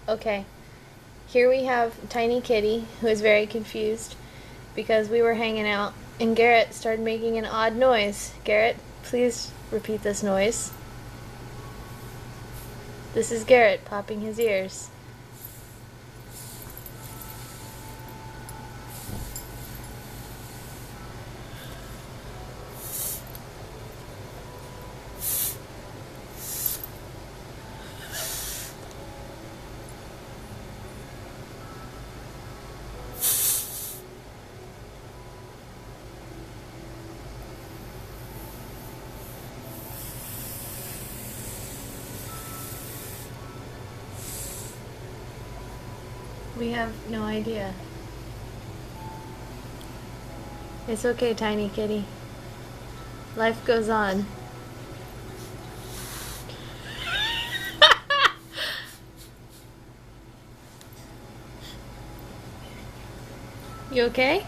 Okay, here we have Tiny Kitty, who is very confused because we were hanging out and Garrett started making an odd noise. Garrett, please repeat this noise. This is Garrett popping his ears. We have no idea. It's okay, Tiny Kitty. Life goes on. You okay?